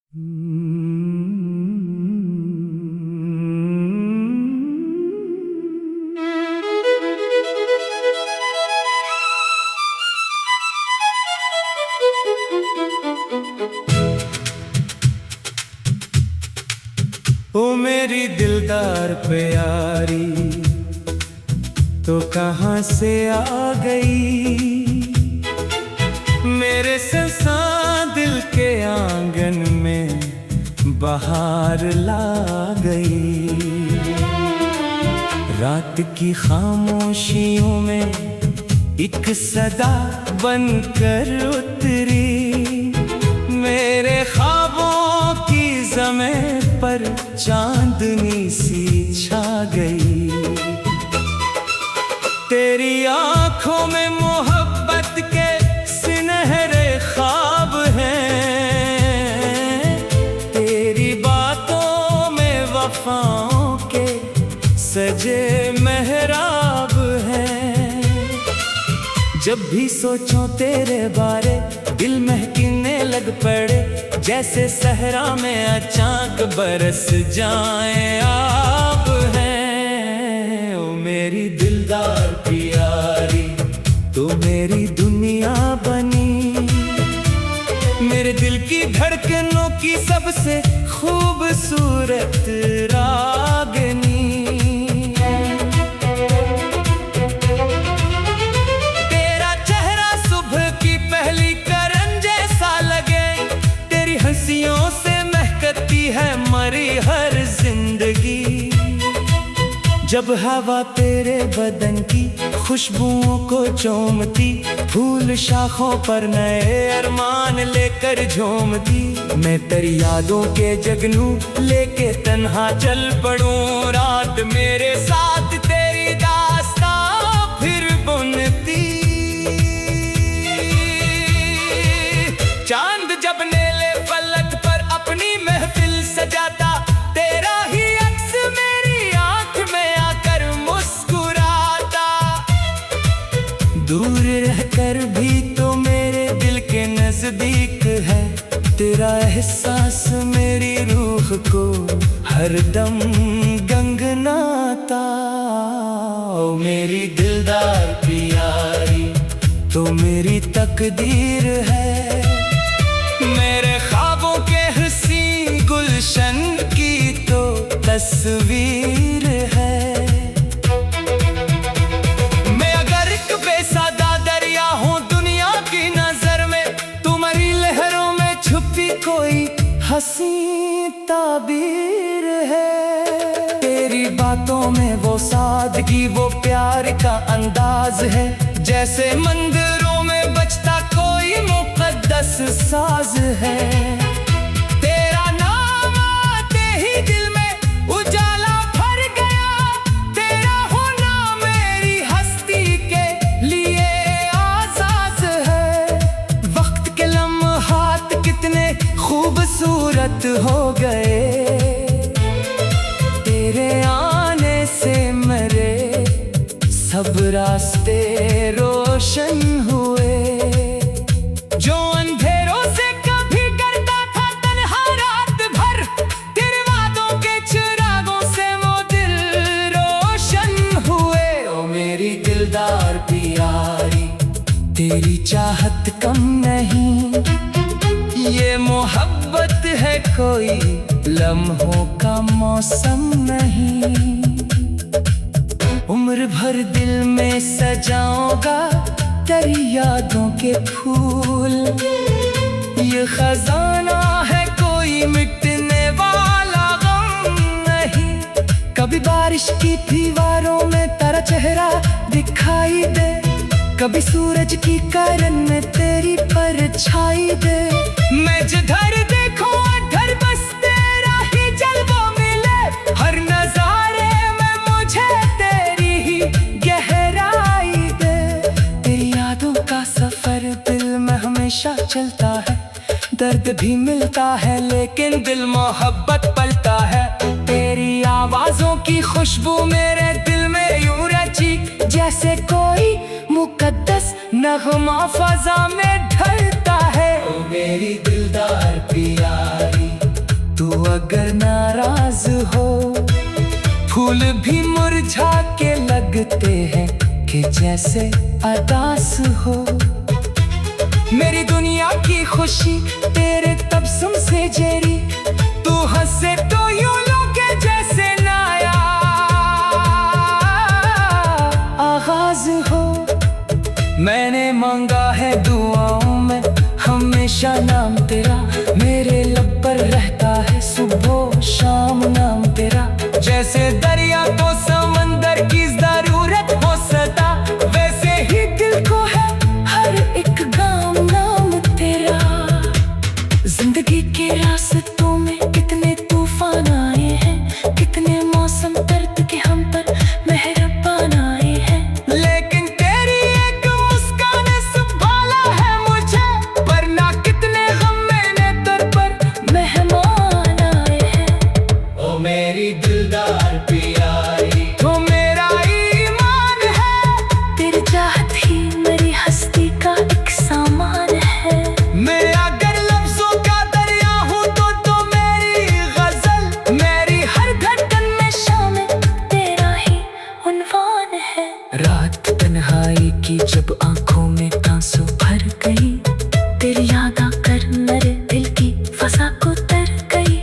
ओ मेरी दिलदार प्यारी तो कहाँ से आ गई, मेरे ससा दिल के आंगन में बहार ला गई। रात की खामोशियों में एक सदा बनकर उतरी, मेरे ख्वाबों की ज़मीं पर चांदनी सी छा गई। तेरी आंखों में मोहब्बत के सुनहरे ख्वाब हैं, तेरी बातों में वफाओं के सजे मेहराब हैं। जब भी सोचो तेरे बारे दिल महकने लग पड़े, जैसे सहरा में अचानक बरस जाए आब है। ओ मेरी दिलदार प्यारी तो मेरी दुनिया बनी, मेरे दिल की धड़कनों की सबसे खूबसूरत रागनी। तेरा चेहरा सुबह की पहली करन जैसा लगे, तेरी हंसियों से महकती है मरी हर जिंदगी। जब हवा तेरे बदन की खुशबुओं को चूमती, फूल शाखों पर नए अरमान लेकर झूमती, मैं तेरी यादों के जगनू लेके तन्हा चल पड़ूं। रात मेरे साथ तेरी दास्तां फिर बुनती, चांद जब नीले फलक पर अपनी महफिल सजाता, तेरा ही अक्स मेरी आंख में आकर मुस्कुराता। दूर रहकर भी तो मेरे दिल के नजदीक है, तेरा एहसास मेरी रूह को हरदम गंगनाता। ओ मेरी दिलदार प्यारी तो मेरी तकदीर है, मेरे ख्वाबों के हंसी गुलशन की तो तस्वीर है। मैं अगर एक बेसादा दरिया हूँ दुनिया की नजर में, तुम्हारी लहरों में छुपी कोई हंसी ताबीर है। तेरी बातों में वो सादगी वो प्यार का अंदाज है, जैसे मंदिरों में बजता कोई मुकद्दस साज है। तेरा नाम आते ही दिल में उजाला भर गया, तेरा होना मेरी हस्ती के लिए आजाद है। वक्त के लम्हात कितने खूबसूरत हो गए, तेरे आने से मेरे सब रास्ते रोशन हुए। जो अंधेरों से कभी डरता था तन्हा रात भर, तेरे वादों के चिरागों से वो दिल रोशन हुए। ओ मेरी दिलदार प्यारी तेरी चाहत कम नहीं, ये मोहब्बत है कोई लम्हों का मौसम नहीं। उम्र भर दिल में सजाऊंगा तेरी यादों के फूल, ये खजाना है कोई मिटने वाला गम नहीं। कभी बारिश की दीवारों में तेरा चेहरा दिखाई दे, कभी सूरज की किरण में तेरी परछाई दे। मैं जिधर देखूं उधर बस तेरा ही जलवा मिले, हर नजारे में मुझे तेरी ही गहराई दे। तेरी यादों का सफर दिल में हमेशा चलता है, दर्द भी मिलता है लेकिन दिल मोहब्बत पलता है। तेरी आवाजों की खुशबू मेरे दिल में यूं रची, जैसे कोई मुकद्दस नगमा फजा में ढलता है। ओ मेरी दिलदार प्यारी अगर नाराज हो। फूल भी मुरझा के लगते हैं कि जैसे अदास हो। मेरी दुनिया की खुशी तेरे तबस्सुम से जेरी, तू हंसे तो यूं लगे जैसे नया आगाज हो। मैंने मांगा है दुआओं में हमेशा नाम तेरा, मेरे लब पर रहता है सुबह शाम नाम तेरा। जैसे दरिया को समंदर की जरूरत हो सदा, वैसे ही दिल को है हर एक गाम नाम तेरा। जिंदगी के रास्तों में कितने तूफान आए हैं, कितने मौसम दर्द के हम पर मेहरबान आए हैं, लेकिन तेरी एक मुस्कान संभाला है मुझे, वरना कितने गम मैंने दर पर मेहमान आए हैं। ओ मेरी दिलदार प्यारी, तो मेरा ईमान है, तेरी चाहत ही मेरी हस्ती का एक सामान है। मैं अगर लफ्जों का दरिया हूँ तो मेरी गजल, मेरी हर धड़कन में शामिल तेरा ही उन्वान है। रात तन्हाई की जब आंखों में आंसू भर गई, तेरी याद आकर मेरे दिल की फसा को तर गई।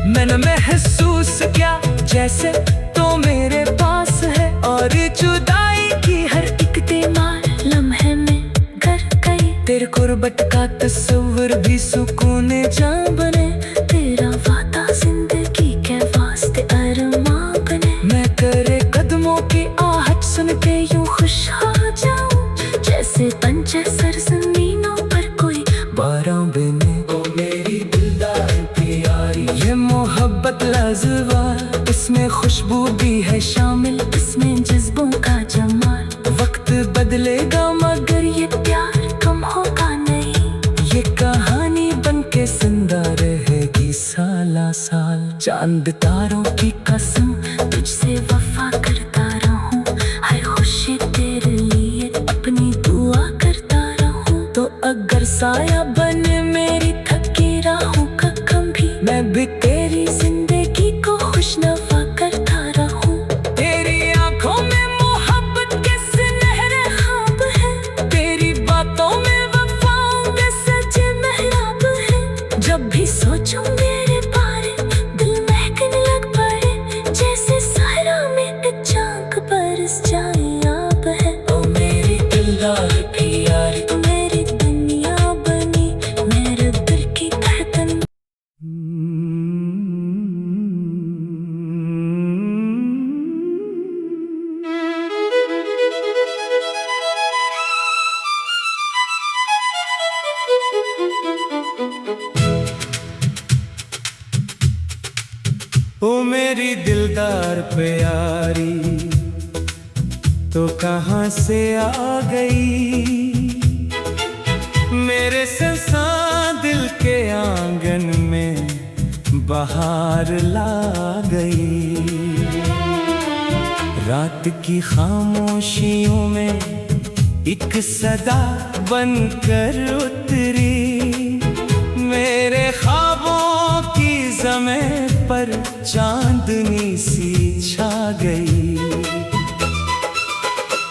मैंने महसूस किया जैसे तो मेरे पास है, और जुदाई की हर एक दीवार लम्हे में घर गई। तेरे गुर्बत का तस्वीर भी सुकून जान बने, तेरा वादा जिंदगी के वास्ते अरमां बने। मैं करे कदमों की आहट सुन के यूं खुश हो जाऊं, जैसे पंछी सरजमीनों पर कोई बारां बने। ओ मेरी दिलदार प्यारी, ये मोहब्बत लाजवाब, इसमें खुशबू भी है शामिल, इसमें जज्बों का जमाल। वक्त बदलेगा मगर ये प्यार कम होगा नहीं, ये कहानी बन के जिंदा रहेगी साला साल। चांद तारों की कसम तुझसे वफा करता रहूं, हर खुशी तेरे लिए अपनी दुआ करता रहूं। तो अगर साया बने मेरी थकी राहों का कम भी, मैं भी तेरी जिंदगी को खुशनवा करता रहूं। तेरी आंखों में मोहब्बत के सुनहरे ख्वाब है, तेरी बातों में वफाओं के सजे मेहराब है। जब भी सोचूं मेरे बारे दिल महकने लग पड़े, जैसे सहरा में एक चांद बरस जाए आब है। ओ मेरी दिलदार प्यारी, तू मेरी दुनिया बनी, मेरे दिल की धड़कन। ओ मेरी दिलदार प्यारी, तो कहाँ से आ गई, मेरे संसा दिल के आंगन में बहार ला गई। रात की खामोशियों में एक सदा बनकर उतरी, मेरे ख्वाबों की ज़मीं पर चांदनी सी छा गई।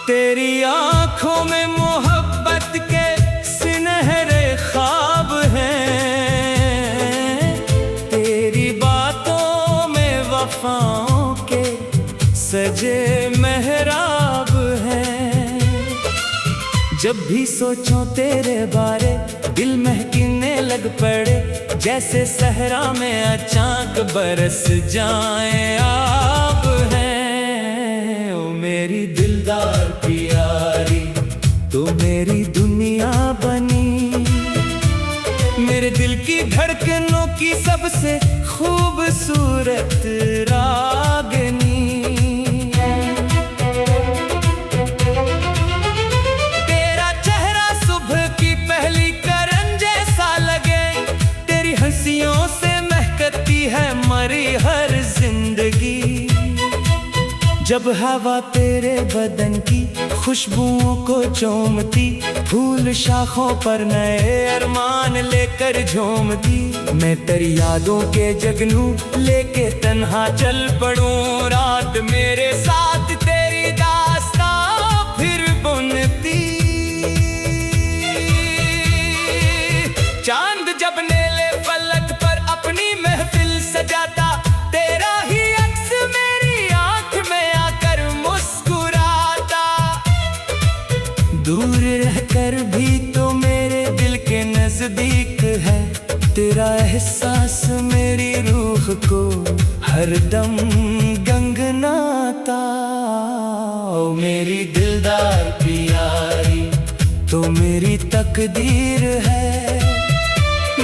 तेरी आंखों में मोहब्बत के सुनहरे ख्वाब हैं, तेरी बातों में वफाओं के सजे मेहराब हैं। जब भी सोचो तेरे बारे दिल महकने लग पड़े, जैसे सहरा में अचानक बरस जाए आब है। ओ मेरी दिलदार प्यारी, तो मेरी दुनिया बनी, मेरे दिल की धड़कनों की सबसे खूबसूरत रागनी। तेरा चेहरा सुबह की पहली करन जैसा लगे, तेरी हंसियों से महकती है मरी हर जिंदगी। जब हवा तेरे बदन की खुशबुओं को चूमती, फूल शाखों पर नए अरमान लेकर झूमती, मैं तेरी यादों के जगनू लेके तन्हा चल पड़ूं। रात मेरे साथ तेरी दास्तां फिर बुनती, चांद जब नीले फलक पर अपनी महफिल सजाता, तेरा ही अक्स मेरी आंख में आकर मुस्कुराता। दूर रहकर भी तो मेरे दिल के नजदीक है, तेरा एहसास मेरी रूह को हरदम गंगनाता। ओ मेरी दिलदार प्यारी तो मेरी तकदीर है,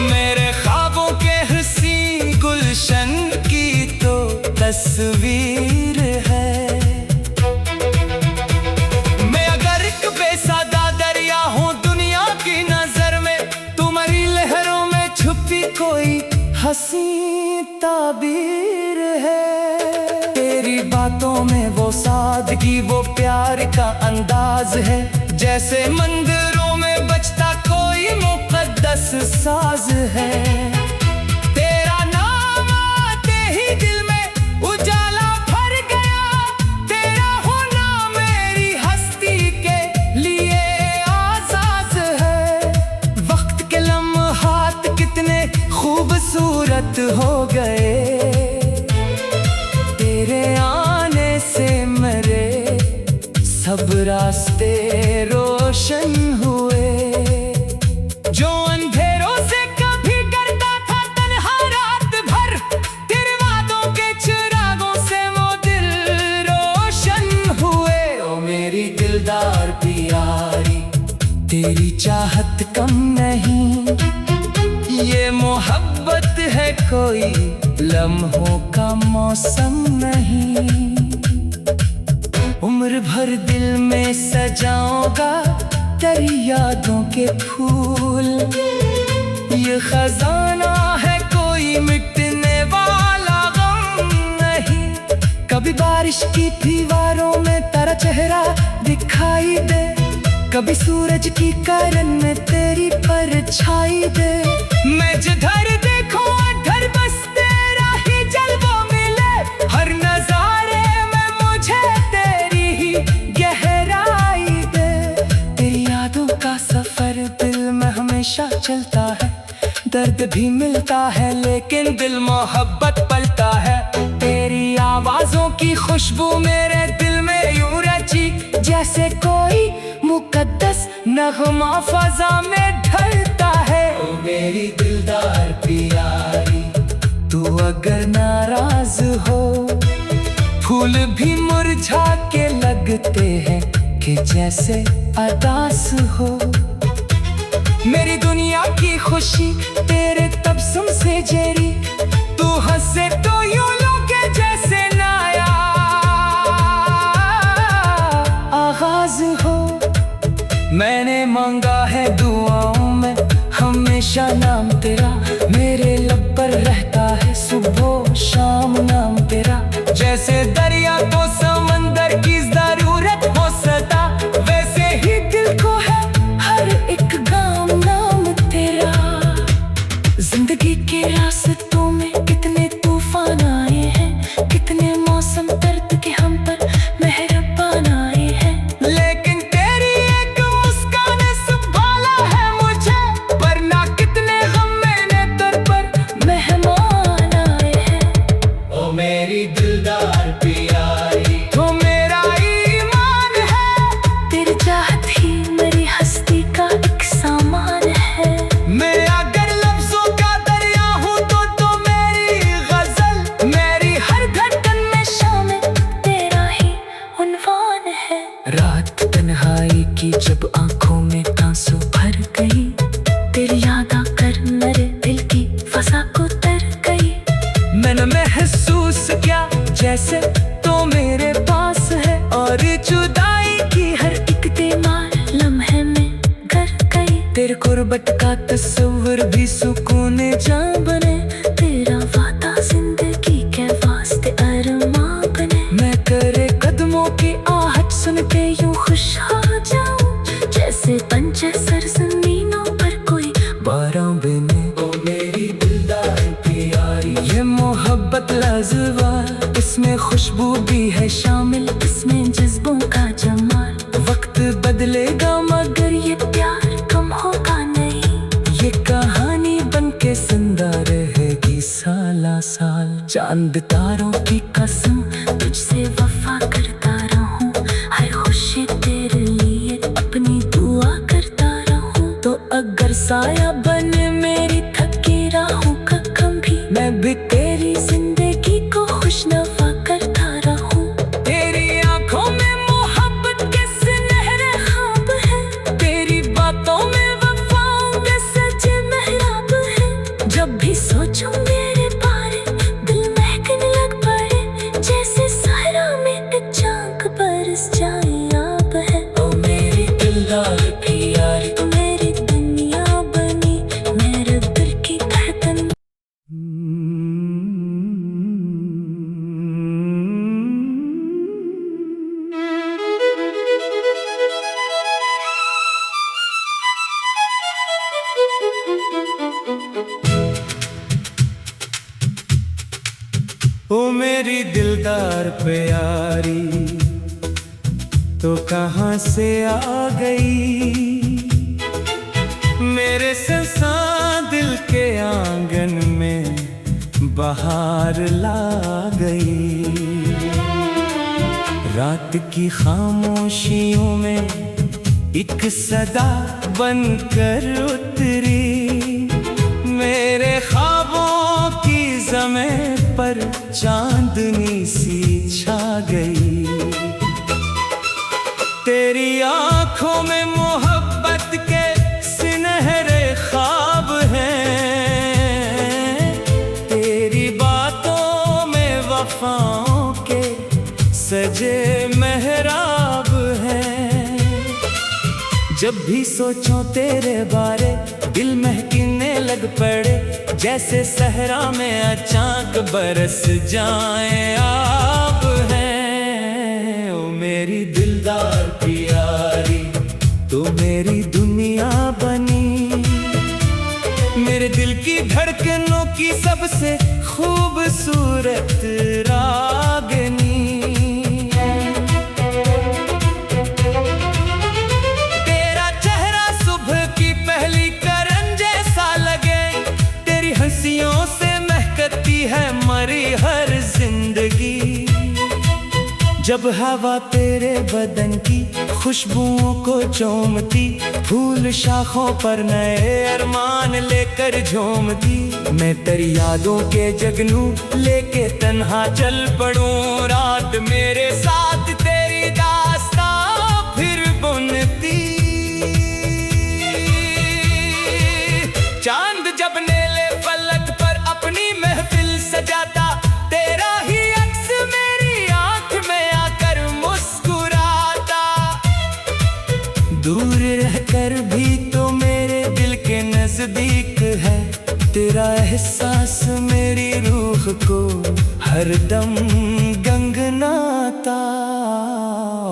मेरे ख्वाबों के हंसी गुलशन की तो तस्वीर है। मैं अगर एक बेसादा दरिया हूँ दुनिया की नजर में, तुम्हारी लहरों में छुपी कोई हंसी ताबीर है। तेरी बातों में वो सादगी, वो प्यार का अंदाज है, जैसे मंदिरों में बजता कोई मुकद्दस साज है। तेरा नाम आते ही दिल में उजाला भर गया, तेरा होना मेरी हस्ती के लिए आजाद है। वक्त के लम्हात कितने खूबसूरत हो गए, तेरे आने से मेरे सब रास्ते रोशन हुए। जो अंधेरों से कभी डरता था तन्हा रात भर, तेरे वादों के चिरागों से वो दिल रोशन हुए। ओ मेरी दिलदार प्यारी तेरी चाहत कम नहीं, ये मोहब्बत है कोई लम्हों का मौसम नहीं। उम्र भर दिल में सजाऊंगा तेरी यादों के फूल, ये खजाना है कोई मिटने वाला गम नहीं। कभी बारिश की दीवारों में तेरा चेहरा दिखाई दे, कभी सूरज की किरण में तेरी परछाई दे। मैं जिधर देखूं उधर बस तेरा ही जलवा मिले, हर नजारे में मुझे तेरी ही गहराई दे। तेरी यादों का सफर दिल में हमेशा चलता है, दर्द भी मिलता है लेकिन दिल मोहब्बत पलता है। तेरी आवाजों की खुशबू मेरे दिल में यूं रची, जैसे कोई मुकद्दस नगमा फजा में ढलता है। ओ मेरी दिलदार प्यारी तू अगर नाराज हो, फूल भी मुरझा के लगते हैं कि जैसे अदास हो। मेरी दुनिया की खुशी तेरे तबस्सुम से जेरी, तू हंसे तो यूं लगे जैसे नया आगाज हो। मैंने मांगा है दुआओं में हमेशा नाम तेरा, मेरे लब पर रहता है सुबह शाम नाम तेरा। जैसे दरिया को समंदर की जरूरत हो सदा, वैसे ही दिल को है हर एक गाँव नाम तेरा। जिंदगी के रास्तों में कितने तूफान आए हैं, कितने मौसम दर्द के हम पर मेहरबान आए हैं, लेकिन तेरी एक मुस्कान संभाला है मुझे, वरना कितने गम मैंने दर पर मेहमान आए हैं। ओ मेरी दिलदार प्यारी तो मेरा ईमान है, तेरी चाहत ही मेरी हस्ती का एक सामान है। मैं अगर लफ्जों का दरिया हूँ तो मेरी गजल, मेरी हर धड़कन में शामिल तेरा ही उन्वान है। रात तन्हाई की जब आंखों में आंसू भर गई, तेरी याद आकर मेरे दिल की फसा को तर गई। मैंने महसूस किया जैसे तो मेरे पास है, और जुदाई की हर एक तीमार लम्हे में कर गई। तेरे कुर्बत का तस्वीर भी सुकून जा बने, तेरा वादा जिंदगी के वास्ते अरमां बने। मैं तेरे कदम राज़ इसमें खुशबू भी है शामिल, इसमें जज्बों का जमाल। वक्त बदलेगा मगर ये प्यार कम होगा नहीं, ये कहानी बनके जिंदा रहेगी साला साल। चांद तारों की कसम तुझसे वफा करता रहूं, हर खुशी तेरे लिए अपनी दुआ करता रहूं। तो अगर साया बने मेरी थकी राहों का कभी, मैं भी तेरी जिंदगी को खुशनवा करता रहूं। तेरी आंखों में मोहब्बत के सुनहरे ख्वाब है, तेरी बातों में वफाओं के सजे मेहराब है। जब भी सोचूं मेरे बारे दिल महकने लग पड़े, जैसे सहरा में एक चांद बरस जाए आब है। ओ मेरी दिलदार प्यारी, मेरी दुनिया बनी, मेरे दिल की धड़कन। ओ मेरी दिलदार प्यारी, तो कहाँ से आ गई मेरे संसा दिल के आंगन में बहार ला गई। रात की खामोशियों में एक सदा बनकर उतरी, मेरे ख्वाबों की ज़मीं पर चांदनी सी छा गई। तेरी आंखों में मोहब्बत के सुनहरे ख्वाब हैं, तेरी बातों में वफाओं के सजे मेहराब हैं। जब भी सोचो तेरे बारे दिल महकने लग पड़े, जैसे सहरा में अचानक बरस जाए आब है। ओ मेरी दिलदार प्यारी, तो मेरी दुनिया बनी, मेरे दिल की धड़कनों की सबसे खूबसूरत रागनी। तेरा चेहरा सुबह की पहली करन जैसा लगे, तेरी हंसियों से महकती है मरी हर जिंदगी। जब हवा तेरे बदन की खुशबुओं को चूमती, फूल शाखों पर नए अरमान लेकर झूमती, मैं तेरी यादों के जगनू लेके तन्हा चल पड़ूं। रात मेरे साथ तेरी दास्तां फिर बुनती, चांद जब नीले फलक पर अपनी महफिल सजाता, तेरा ही अक्स मेरी आंख में आकर मुस्कुराता। दूर रहकर भी तो मेरे दिल के नजदीक है, तेरा एहसास मेरी रूह को हरदम गंगनाता।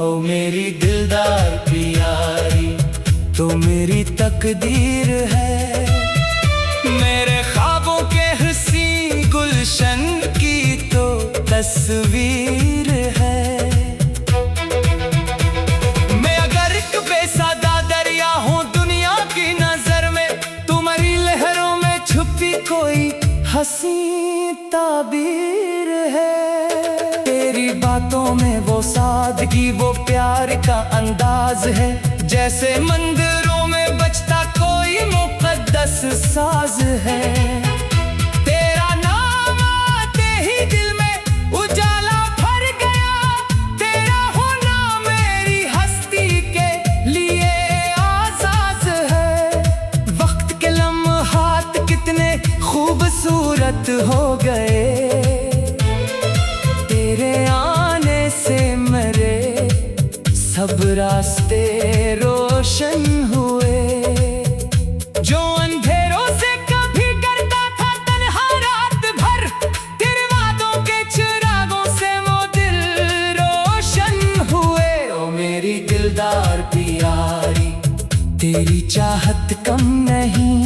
ओ मेरी दिलदार प्यारी, तो मेरी तकदीर है, मेरे ख्वाबों के हंसी गुलशन की तो तस्वीर है। मैं अगर एक बेसादा दरिया हूँ दुनिया की नजर में, तुम्हारी लहरों में छुपी कोई हंसी ताबीर है। तेरी बातों में वो सादगी, वो प्यार का अंदाज है, जैसे मंदिरों में बजता कोई मुकद्दस साज है। तेरा नाम आते ही दिल में उजाला भर गया, तेरा होना मेरी हस्ती के लिए आज़ाद है। वक्त के लम्हात कितने खूबसूरत हो गए, तेरे आने से मेरे सब रास्ते रोशन हुए। जो अंधेरों से कभी करता था तन्हा रात भर, तेरे वादों के चिरागों से वो दिल रोशन हुए। ओ मेरी दिलदार प्यारी, तेरी चाहत कम नहीं,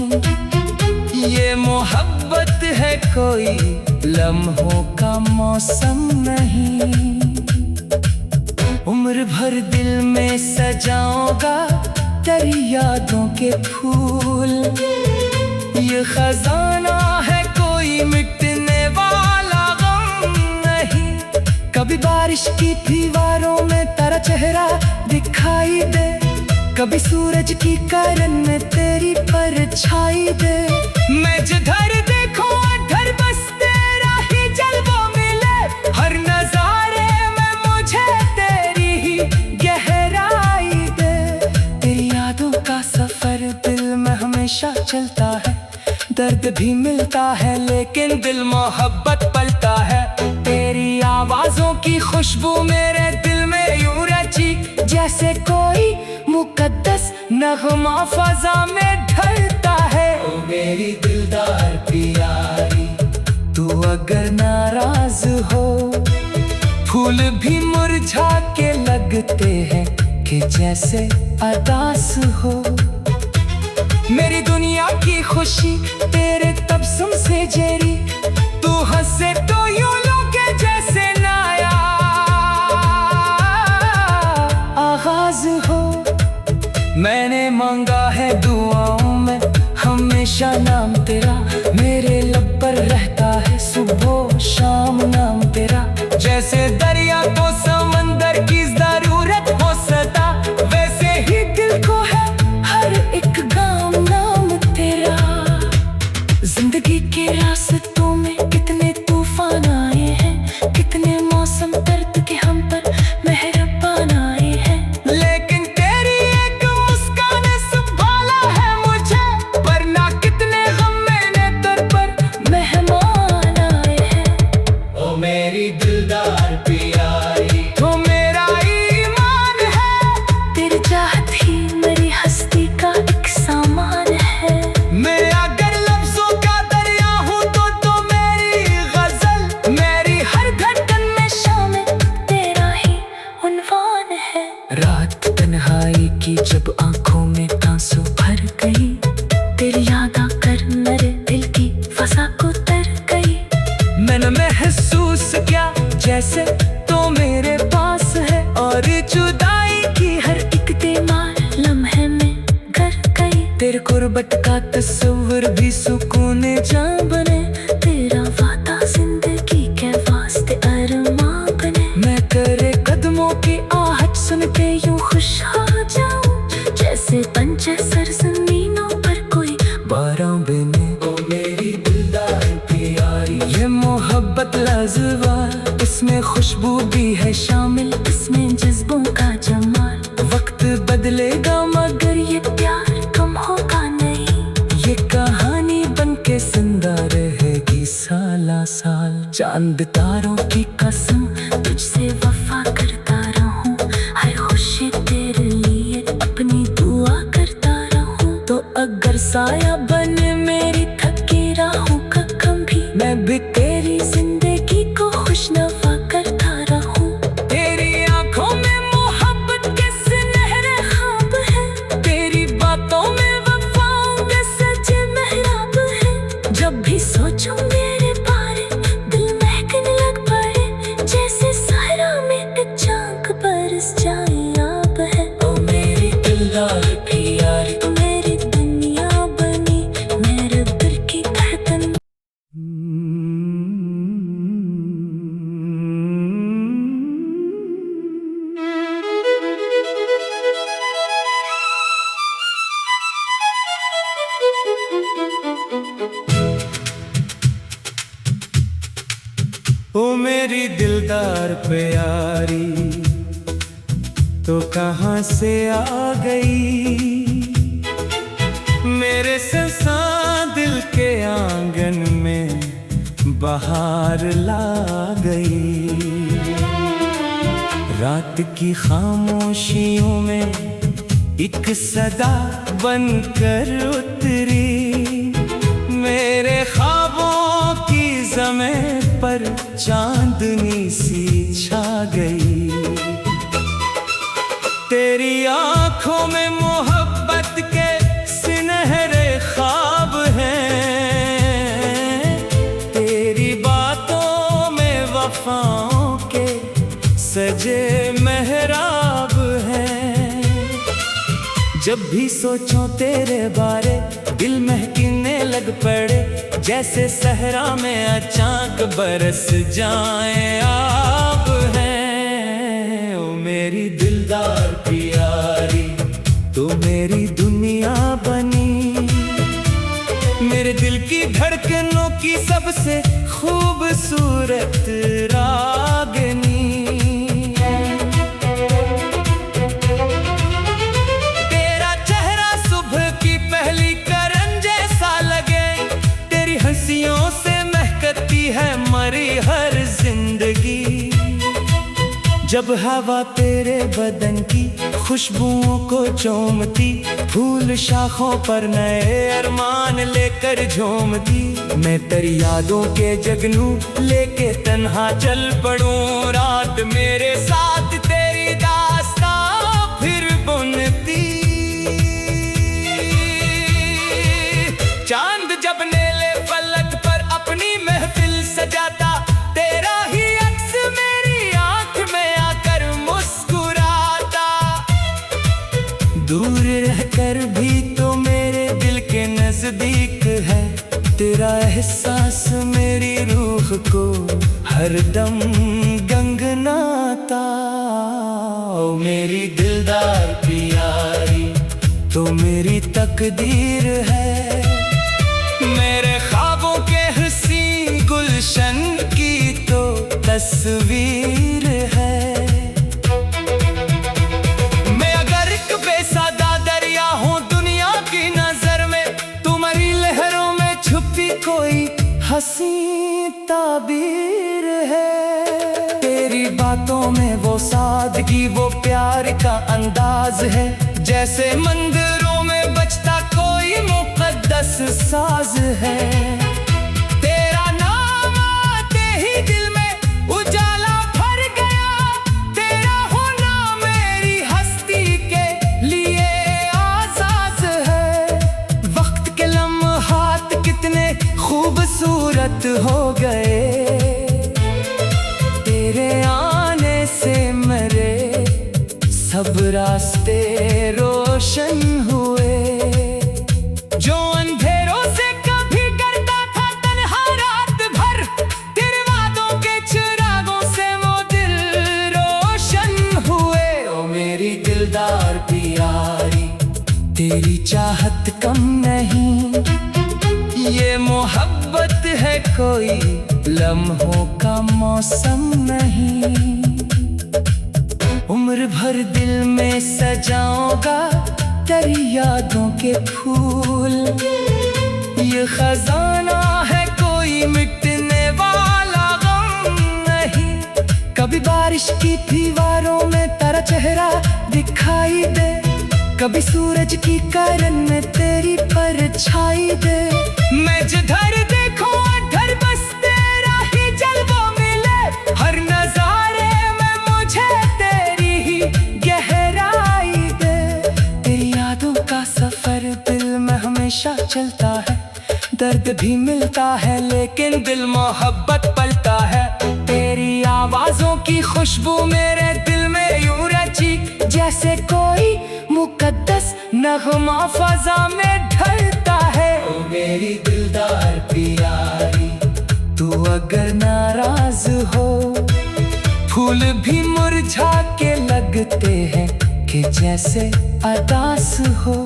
ये मोहब्बत है कोई लम्हों का मौसम नहीं। उम्र भर दिल में सजाऊंगा तेरी यादों के फूल। ये खजाना है कोई मिटने वाला गम नहीं। कभी बारिश की दीवारों में तेरा चेहरा दिखाई दे, कभी सूरज की किरण में तेरी परछाई दे। मैं जिधर देखूं उधर बस तेरा ही जलवा मिले। हर नजारे में मुझे तेरी ही गहराई दे। तेरी यादों का सफर दिल में हमेशा चलता है। दर्द भी मिलता है लेकिन दिल मोहब्बत पलता है। तेरी आवाजों की खुशबू मेरे दिल में यूं रची, जैसे कोई मुकद्दस नगमा फजा में ढलता है। ओ मेरी दिलदार प्यारी, तू अगर नाराज हो, फूल भी मुरझा के लगते हैं कि जैसे अदास हो। मेरी दुनिया की खुशी तेरे तबस्सुम से जेरी, तू हंसे तो यूं लगे जैसे नया आगाज हो। मैंने मांगा है दुआओं में हमेशा नाम तेरा, मेरे लब पर रहता है सुबह शाम नाम तेरा। जैसे दरिया को समंदर की जरूरत हो सदा, वैसे ही दिल को है हर एक गाम नाम तेरा। जिंदगी के रास्तों में कितने तूफान आए हैं, कितने मौसम दर्द के हम पर मेहरबान आए हैं, लेकिन तेरी एक मुस्कान संभाला है मुझे। वरना कितने गम मैंने दर पर मेहमान आए हैं। ओ मेरी दिलदार प्यारी, तो मेरा ईमान है। तेरी चाहत ही मेरी हस्ती का एक सामान है। मैं अगर लफ्जों का दरिया हूँ तो मेरी गजल, मेरी हर धड़कन में शामिल तेरा ही उन्वान है। रात तन्हाई की जब आंखों में आंसू भर गई, तेरी याद आकर मेरे दिल की फसा को तर गई। मैंने महसूस किया जैसे तो मेरे पास है, और जुदाई की हर एक दीवार लम्हे में गर गई। तेरे कुर्बत का तस्वीर भी सुकून जान बने, तेरा वादा जिंदगी के वास्ते अरमां बने। मैं तेरे कदमों की आहट सुन के यूं खुश हो जाऊं, जैसे पंछी सरजमीनों पर कोई बारां बने। ओ मेरी दिलदार प्यारी, ये मोहब्बत लाजवाब, इसमें खुशबू भी है शामिल, इसमें जज्बों का जमाल। वक्त बदलेगा मगर ये प्यार कम होगा नहीं, ये कहानी बन के जिंदा रहेगी साला साल। चांद तारों की कसम तुझसे वफा करता रहूं, हर खुशी तेरे लिए अपनी दुआ करता रहूं। तो अगर साया बने मेरी थकी राहों का कभी, मैं भी तेरी जिंदगी को खुशनवा करता रहूं। तेरी आंखों में मोहब्बत के सुनहरे ख्वाब है, तेरी बातों में वफाओं के सजे मेहराब है। जब भी सोचूं मेरे बारे दिल महकने लग पड़े, जैसे सहरा में एक चांद बरस जाए आब है। ओ मेरी दिलदार प्यारी, तू मेरी दुनिया बनी, मेरे दिल की धड़कन। ओ मेरी दिलदार प्यारी, तो कहाँ से आ गई, मेरे ससा दिल के आंगन में बहार ला गई। रात की खामोशियों में एक सदा बनकर उतरी, मेरे ख्वाबों की ज़मीं पर चांदनी सी छा गई। तेरी आंखों में मोहब्बत के सुनहरे ख्वाब हैं, तेरी बात वफाओं के सजे मेहराब हैं। जब भी सोचो तेरे बारे दिल महकने लग पड़े, जैसे सहरा में अचानक बरस जाए आप हैं। ओ मेरी दिलदार प्यारी तो मेरी दुनिया बनी, मेरे दिल की धड़कनों की सबसे खूबसूरत रागनी। तेरा चेहरा सुबह की पहली करन जैसा लगे, तेरी हंसियों से महकती है मरी हर जिंदगी। जब हवा तेरे बदन की खुशबुओं को चूमती, फूल शाखों पर नए अरमान लेकर झूमती, मैं तेरी यादों के जगनू लेके तन्हा चल पड़ूं। रात मेरे साथ तेरी दास्तां फिर बुनती, चांद जब नीले फलक पर अपनी महफिल सजाता, तेरा ही अक्स मेरी आंख में आकर मुस्कुराता। दूर रहकर भी तो मेरे दिल के नजदीक है, तेरा एहसास मेरी रूह को हरदम गंगनाता। ओ मेरी दिलदार प्यारी तो मेरी तकदीर है, मेरे ख्वाबों के हंसी गुलशन की तो तस्वीर है। मैं अगर एक बेसादा दरिया हूँ दुनिया की नजर में, तुम्हारी लहरों में छुपी कोई हंसी ताबीर है। तेरी बातों में वो सादगी, वो प्यार का अंदाज है, जैसे मंदिरों में बजता कोई मुकद्दस साज है। तेरा नाम आते ही दिल में उजाला भर गया, तेरा होना मेरी हस्ती के लिए आजाद है। वक्त के लम्हात कितने खूबसूरत हो गए, तेरे आने से मेरे सब रास्ते रोशन हुए। जो अंधेरों से कभी डरता था तन्हा रात भर, तेरे वादों के चिरागों से वो दिल रोशन हुए। ओ मेरी दिलदार प्यारी तेरी चाहत कम नहीं, ये मोहब्बत है कोई लम्हों का मौसम नहीं। उम्र भर दिल में सजाऊंगा तेरी यादों के फूल, ये खजाना है कोई मिटने वाला गम नहीं। कभी बारिश की दीवारों में तेरा चेहरा दिखाई दे, कभी सूरज की किरण में तेरी परछाई दे। मैं जिधर देखूं उधर बस तेरा ही जलवा मिले, हर नजारे में मुझे तेरी ही गहराई दे। तेरी यादों का सफर दिल में हमेशा चलता है, दर्द भी मिलता है लेकिन दिल मोहब्बत पलता है। तेरी आवाजों की खुशबू मेरे दिल में यूं रची, जैसे कोई मुकद्दस नगमा फजा में ढलता है। ओ मेरी दिलदार प्यारी तू अगर नाराज हो, फूल भी मुरझा के लगते हैं कि जैसे अदास हो।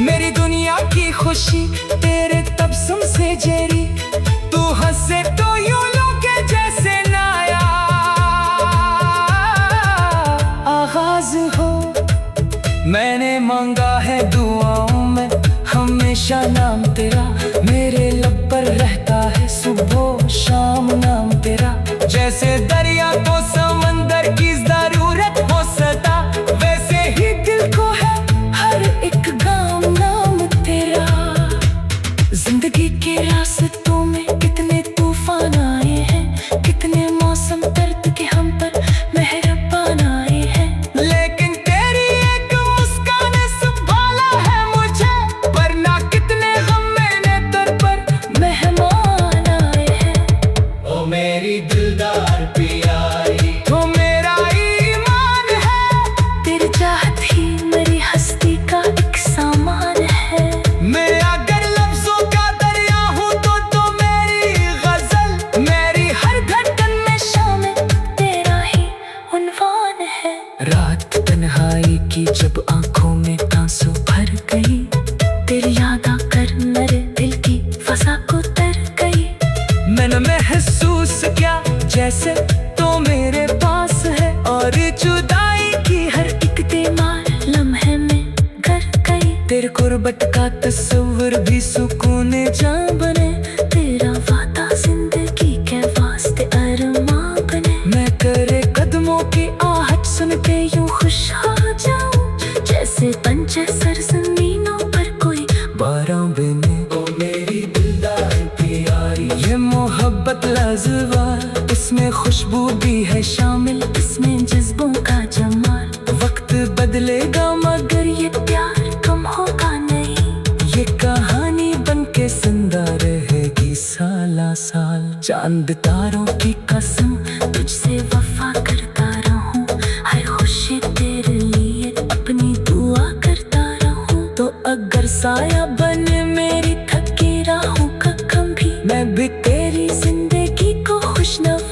मेरी दुनिया की खुशी तेरे तबस्सुम से जेरी, तू हंसे तो यूं लगे जैसे नया आगाज हो। मैंने मांगा है दुआओं में हमेशा नाम तेरा, मेरे लब पर रहता है सुबह शाम नाम तेरा। जैसे दरिया को समंदर की जरूरत हो सदा, वैसे ही दिल को है हर एक गाँव नाम तेरा। जिंदगी के रास्तों में कितने तूफान आए हैं, कितने मौसम दर्द के हम पर मेहरबान आए हैं, लेकिन तेरी एक मुस्कान संभाला है मुझे, वरना कितने गम मैंने दर पर मेहमान आए हैं। ओ मेरी महसूस क्या जैसे तो मेरे पास है, और जुदाई की हर एक तीमार लम्हे में घर गई। तेरे कुर्बत का तस्वर भी सुकून जान बने। तेरा वादा जिंदगी के वास्ते अरमां बने। मैं तेरे कदमों की आहट सुन के यूं खुश हो जाऊं, जैसे पंचे सरजमीनों पर कोई बारां बने। ओ मेरी दिलदार प्यारी, ये मोहब्बत लाजवाब, इसमें खुशबू भी है शामिल, इसमें जज्बों का जमाल। वक्त बदलेगा मगर ये प्यार कम होगा नहीं। ये कहानी बन के जिंदा रहेगी साला साल। चांद तारों की कसम तुझसे वफा करता रहूं, हर खुशी तेरे लिए अपनी दुआ करता रहूं। तो अगर साया बने मेरी थकी राहों का कम भी, मैं भी तेरी जिंदगी को खुशनवा